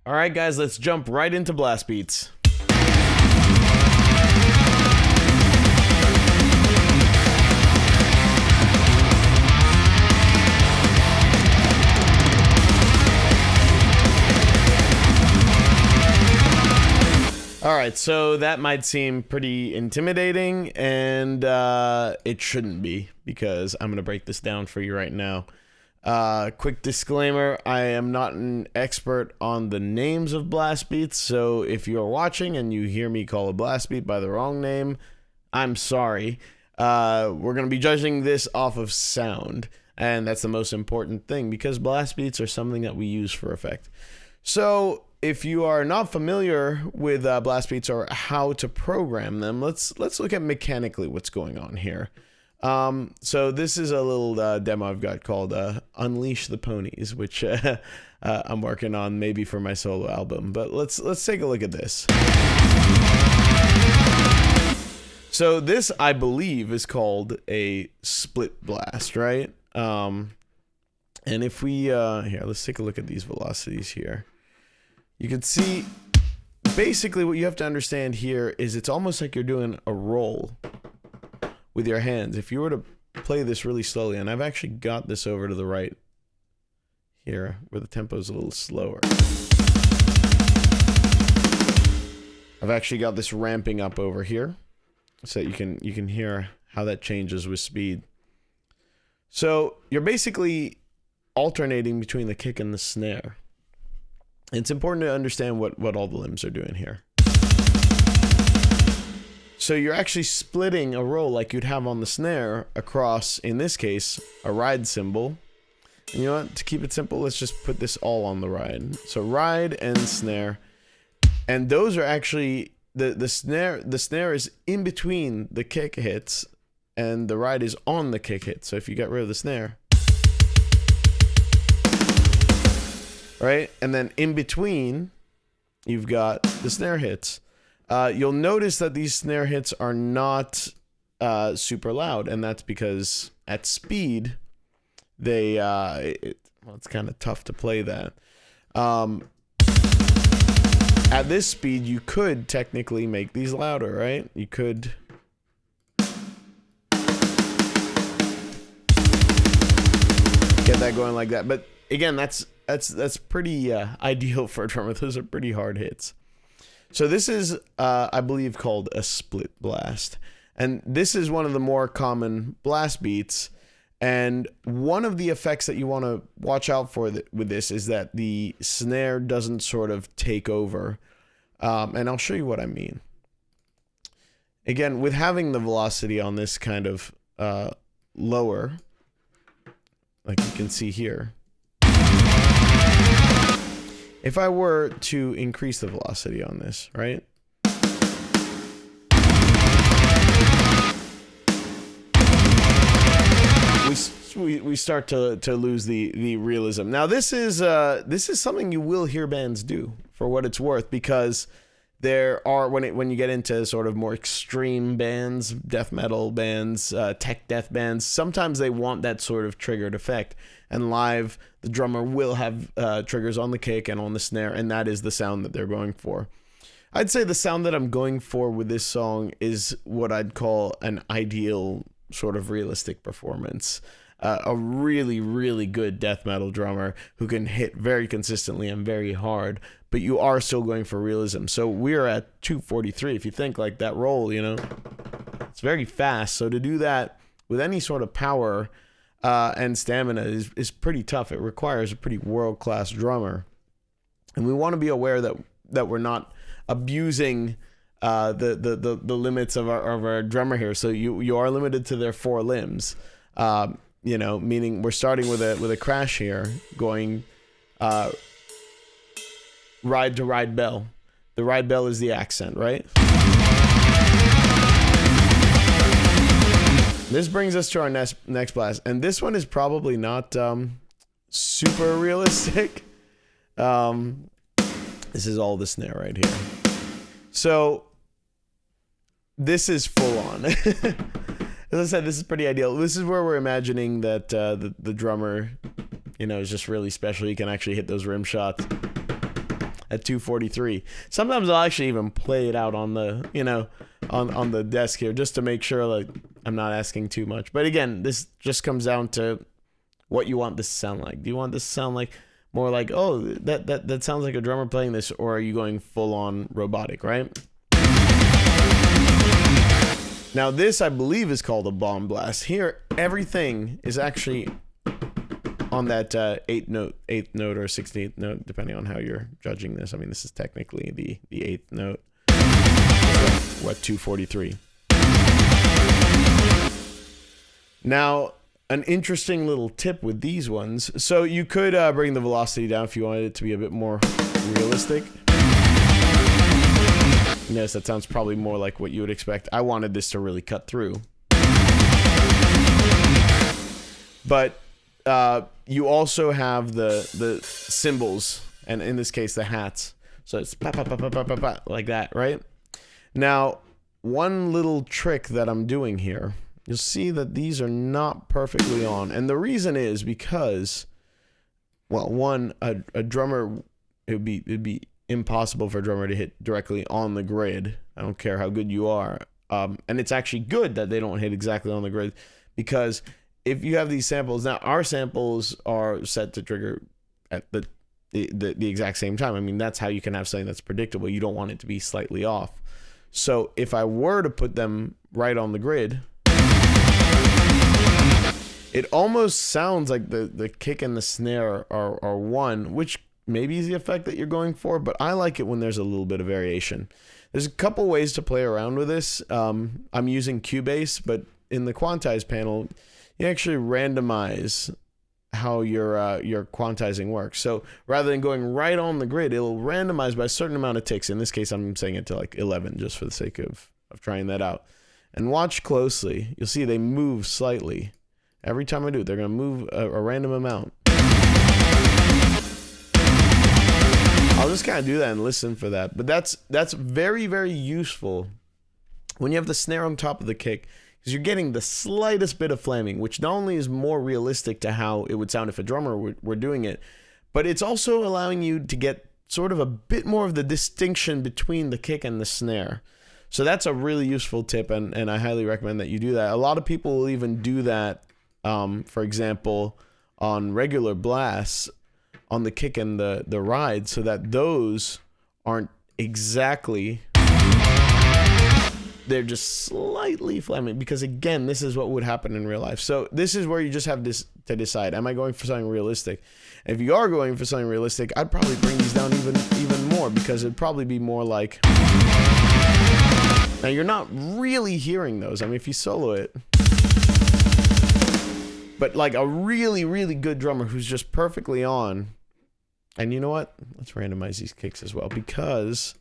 All right, guys, let's jump right into blast beats. All right, so that might seem pretty intimidating, and it shouldn't be, because I'm going to break this down for you right now. Quick disclaimer, I am not an expert on the names of blast beats, so if you're watching and you hear me call a blast beat by the wrong name, I'm sorry. We're going to be judging this off of sound, and that's the most important thing, because blast beats are something that we use for effect. So if you are not familiar with blast beats or how to program them, let's look at mechanically what's going on here. So this is a little demo I've got called Unleash the Ponies, which I'm working on maybe for my solo album. But let's take a look at this. So this, I believe, is called a split blast, right? And if we here, let's take a look at these velocities here. You can see basically what you have to understand here is it's almost like you're doing a roll with your hands. If you were to play this really slowly, and I've actually got this over to the right here where the tempo is a little slower. I've actually got this ramping up over here so that you can hear how that changes with speed. So you're basically alternating between the kick and the snare. It's important to understand what all the limbs are doing here. So you're actually splitting a roll like you'd have on the snare across, in this case, a ride cymbal. And you know what? To keep it simple, let's just put this all on the ride. So ride and snare. And those are actually, the snare is in between the kick hits, and the ride is on the kick hit. So if you get rid of the snare, right? And then in between, you've got the snare hits. You'll notice that these snare hits are not super loud, and that's because at speed, it's kind of tough to play that. At this speed, you could technically make these louder, right? You could get that going like that, but again, that's pretty ideal for a drummer. Those are pretty hard hits. So this is, I believe, called a split blast. And this is one of the more common blast beats. And one of the effects that you want to watch out for with this is that the snare doesn't sort of take over. And I'll show you what I mean. Again, with having the velocity on this kind of lower, like you can see here, if I were to increase the velocity on this, right? We start to lose the realism. Now this is something you will hear bands do, for what it's worth, because there are, when you get into sort of more extreme bands, death metal bands, tech death bands, sometimes they want that sort of triggered effect. And live, the drummer will have triggers on the kick and on the snare, and that is the sound that they're going for. I'd say the sound that I'm going for with this song is what I'd call an ideal sort of realistic performance. A really, really good death metal drummer who can hit very consistently and very hard, but you are still going for realism. So we're at 243. If you think like that roll, you know, it's very fast. So to do that with any sort of power and stamina is pretty tough. It requires a pretty world-class drummer. And we want to be aware that we're not abusing the limits of our drummer here. So you are limited to their four limbs. You know, meaning we're starting with a crash here, going ride to ride bell. The ride bell is the accent, right? This brings us to our next blast, and this one is probably not super realistic. This is all the snare right here. So this is full on. As I said, this is pretty ideal. This is where we're imagining that the drummer, you know, is just really special. He can actually hit those rim shots. at 243. Sometimes I'll actually even play it out on the, you know, on the desk here just to make sure like I'm not asking too much. But again, this just comes down to what you want this to sound like. Do you want this to sound like more like, oh, that sounds like a drummer playing this, or are you going full on robotic, right? Now this, I believe, is called a bomb blast. Here, everything is actually on that eighth note or 16th note, depending on how you're judging this. I mean, this is technically the eighth note. What, 243. Now, an interesting little tip with these ones. So you could bring the velocity down if you wanted it to be a bit more realistic. Yes, that sounds probably more like what you would expect. I wanted this to really cut through. But you also have the cymbals, and in this case, the hats. So it's pa pa pa pa pa pa pa, like that, right? Now, one little trick that I'm doing here, you'll see that these are not perfectly on. And the reason is because, well, one, a drummer, it'd be impossible for a drummer to hit directly on the grid. I don't care how good you are. And it's actually good that they don't hit exactly on the grid, because if you have these samples, now our samples are set to trigger at the exact same time. I mean, that's how you can have something that's predictable. You don't want it to be slightly off. So if I were to put them right on the grid, it almost sounds like the kick and the snare are one, which maybe is the effect that you're going for, but I like it when there's a little bit of variation. There's a couple ways to play around with this. I'm using Cubase, but in the quantize panel, you actually randomize how your quantizing works. So rather than going right on the grid, it'll randomize by a certain amount of ticks. In this case, I'm saying it to like 11 just for the sake of trying that out. And watch closely. You'll see they move slightly. Every time I do it, they're going to move a random amount. I'll just kind of do that and listen for that. But that's very, very useful when you have the snare on top of the kick, because you're getting the slightest bit of flaming, which not only is more realistic to how it would sound if a drummer were doing it, but it's also allowing you to get sort of a bit more of the distinction between the kick and the snare. So that's a really useful tip, and I highly recommend that you do that. A lot of people will even do that, for example, on regular blasts, on the kick and the ride, so that those aren't exactly, they're just slightly flaming, because again, this is what would happen in real life. So this is where you just have this to decide, am I going for something realistic? If you are going for something realistic, I'd probably bring these down even more, because it'd probably be more like, now you're not really hearing those. I mean, if you solo it, but like a really, really good drummer who's just perfectly on. And you know what? Let's randomize these kicks as well, because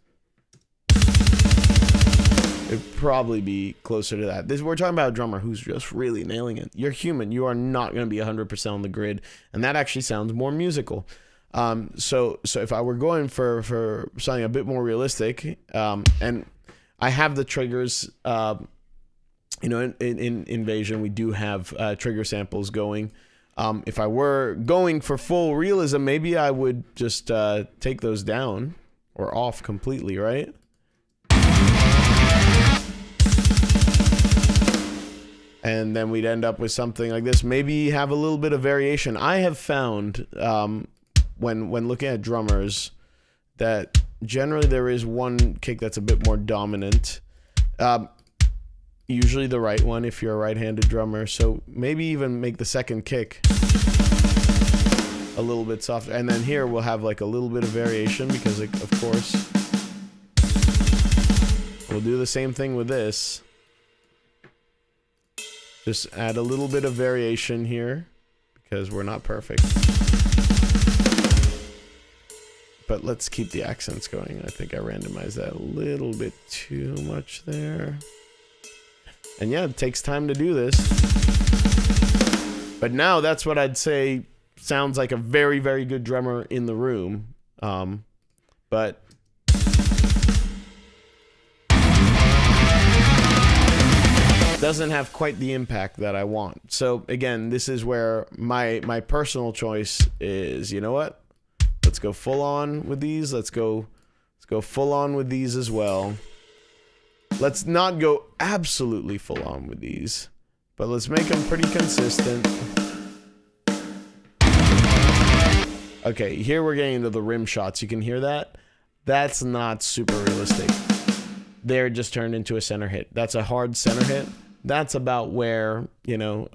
it'd probably be closer to that. We're talking about a drummer who's just really nailing it. You're human. You are not going to be 100% on the grid, and that actually sounds more musical. So if I were going for something a bit more realistic, and I have the triggers, you know, in Invasion, we do have trigger samples going. If I were going for full realism, maybe I would just take those down or off completely, right? And then we'd end up with something like this. Maybe have a little bit of variation. I have found when looking at drummers that generally there is one kick that's a bit more dominant. Usually the right one if you're a right-handed drummer. So maybe even make the second kick a little bit softer. And then here we'll have like a little bit of variation, because like, of course we'll do the same thing with this. Just add a little bit of variation here, because we're not perfect. But let's keep the accents going. I think I randomized that a little bit too much there. And yeah, it takes time to do this. But now that's what I'd say sounds like a very, very good drummer in the room. But doesn't have quite the impact that I want. So again, this is where my personal choice is, you know what? Let's go full on with these. Let's go full on with these as well. Let's not go absolutely full on with these, but let's make them pretty consistent. Okay, here we're getting into the rim shots. You can hear that? That's not super realistic. There just turned into a center hit. That's a hard center hit. That's about where, you know,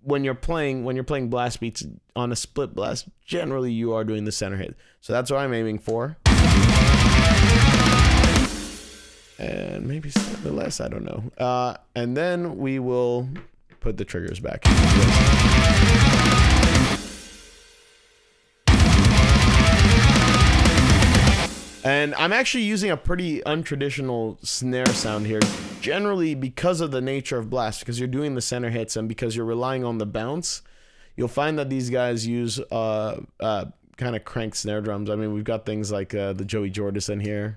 when you're playing blast beats on a split blast, generally you are doing the center hit. So that's what I'm aiming for. And maybe slightly less, I don't know. And then we will put the triggers back. And I'm actually using a pretty untraditional snare sound here, generally because of the nature of blast, because you're doing the center hits and because you're relying on the bounce. You'll find that these guys use kind of cranked snare drums. I mean, we've got things like the Joey Jordison here.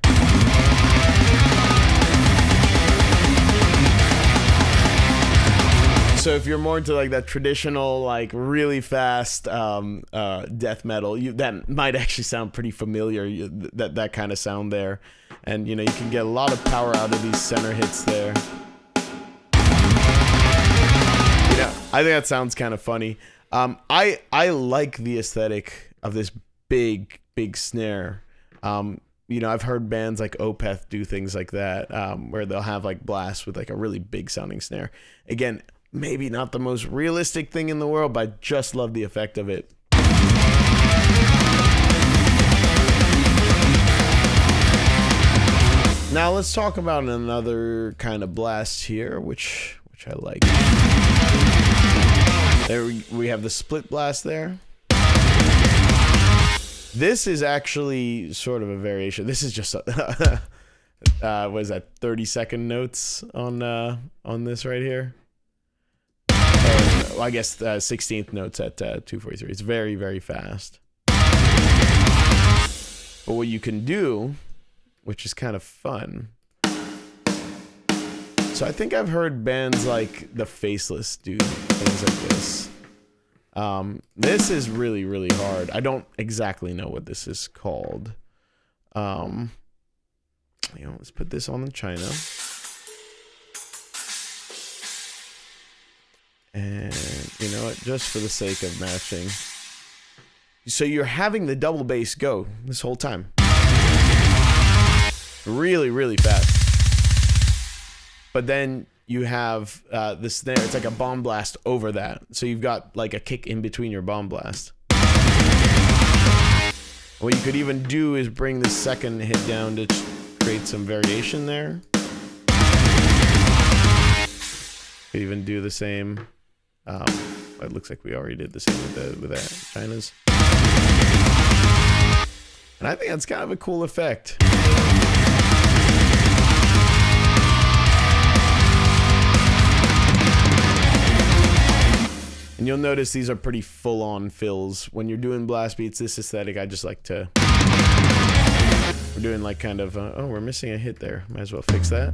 So if you're more into like that traditional, like really fast death metal, that might actually sound pretty familiar. That kind of sound there, and you know you can get a lot of power out of these center hits there. Yeah, I think that sounds kind of funny. I like the aesthetic of this big snare. You know, I've heard bands like Opeth do things like that, where they'll have like blasts with like a really big sounding snare. Again, maybe not the most realistic thing in the world, but I just love the effect of it. Now let's talk about another kind of blast here, which I like. There we have the split blast there. This is actually sort of a variation. This is just what is that, 30-second notes on this right here. Well, I guess 16th notes at 243. It's very, very fast. But what you can do, which is kind of fun. So I think I've heard bands like The Faceless do things like this. This is really, really hard. I don't exactly know what this is called. You know, let's put this on the China. And you know what, just for the sake of matching. So you're having the double bass go this whole time. Really, really fast. But then you have the snare, it's like a bomb blast over that. So you've got like a kick in between your bomb blast. What you could even do is bring the second hit down to create some variation there. Could even do the same. It looks like we already did the same with that China's. And I think that's kind of a cool effect. And you'll notice these are pretty full-on fills. When you're doing blast beats, this aesthetic, I just like to... We're doing like kind of... oh, we're missing a hit there. Might as well fix that.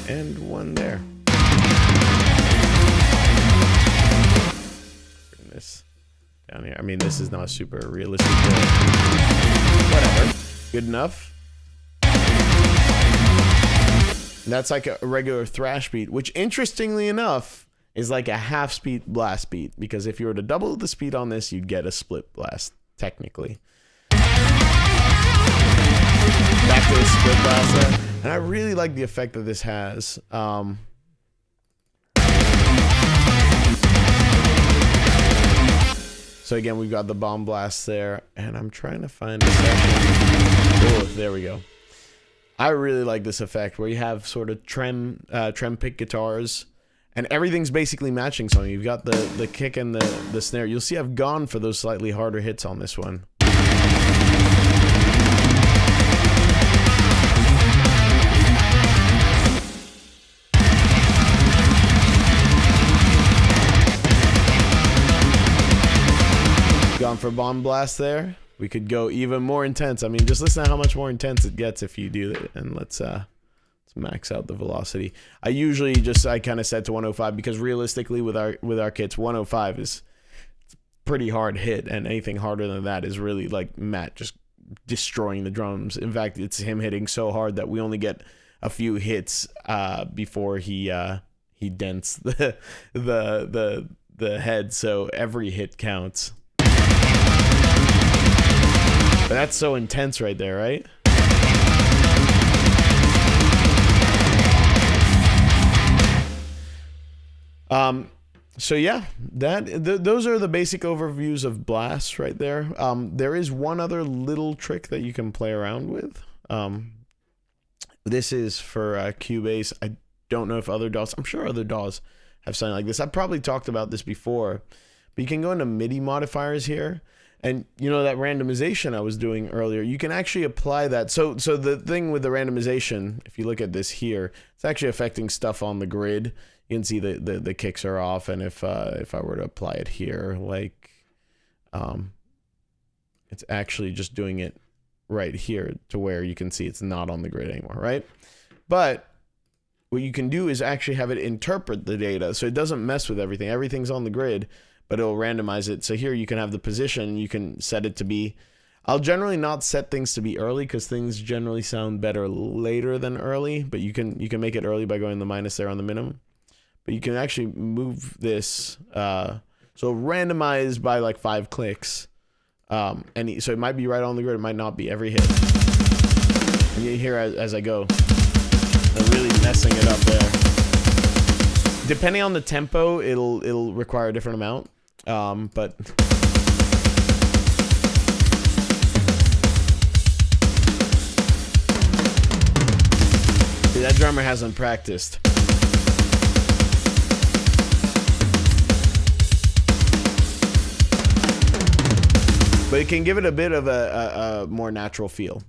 And one there. Bring this down here. I mean, this is not super realistic. Whatever. Good enough. And that's like a regular thrash beat, which interestingly enough is like a half speed blast beat, because if you were to double the speed on this, you'd get a split blast, technically. Back to the split blast there. And I really like the effect that this has. So again, we've got the bomb blast there, and I'm trying to find a section. Oh, there we go. I really like this effect where you have sort of trem pick guitars, and everything's basically matching something. You've got the kick and the snare. You'll see I've gone for those slightly harder hits on this one. Gone for bomb blast there. We could go even more intense. I mean, just listen to how much more intense it gets if you do it. And let's max out the velocity. I usually I kind of set to 105 because realistically with our kits, 105 is pretty hard hit, and anything harder than that is really like Matt just destroying the drums. In fact, it's him hitting so hard that we only get a few hits before he dents the head, so every hit counts. But that's so intense right there, right? So yeah, those are the basic overviews of blasts right there. There is one other little trick that you can play around with. This is for Cubase. I don't know if other DAWs, I'm sure other DAWs have something like this. I've probably talked about this before, but you can go into Midi Modifiers here, and you know that randomization I was doing earlier, you can actually apply that. So the thing with the randomization, if you look at this here, it's actually affecting stuff on the grid. You can see the kicks are off, and if I were to apply it here, like, it's actually just doing it right here to where you can see it's not on the grid anymore, right? But what you can do is actually have it interpret the data, so it doesn't mess with everything. Everything's on the grid, but it'll randomize it. So here you can have the position, you can set it to be, I'll generally not set things to be early because things generally sound better later than early, but you can make it early by going the minus there on the minimum. But you can actually move this, so randomize by like 5 clicks. So it might be right on the grid, it might not be every hit. And you hear as I go, I'm really messing it up there. Depending on the tempo, it'll require a different amount. But that drummer hasn't practiced. But it can give it a bit of a more natural feel.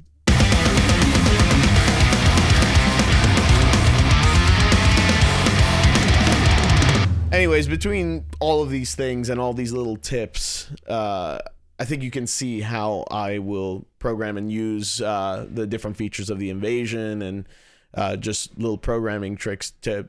Anyways, between all of these things and all these little tips, I think you can see how I will program and use the different features of the Invasion and just little programming tricks to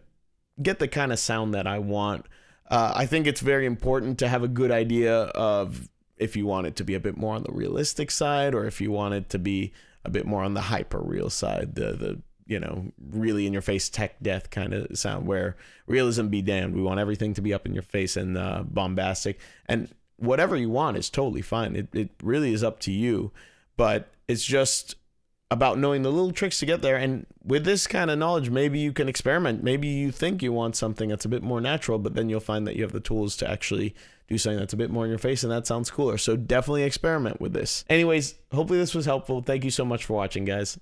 get the kind of sound that I want. I think it's very important to have a good idea of if you want it to be a bit more on the realistic side, or if you want it to be a bit more on the hyper real side, the you know, really in your face tech death kind of sound, where realism be damned, we want everything to be up in your face and bombastic, and whatever you want is totally fine. It really is up to you, but it's just about knowing the little tricks to get there. And with this kind of knowledge, maybe you can experiment. Maybe you think you want something that's a bit more natural, but then you'll find that you have the tools to actually do something that's a bit more in your face, and that sounds cooler. So definitely experiment with this. Anyways, hopefully this was helpful. Thank you so much for watching, guys.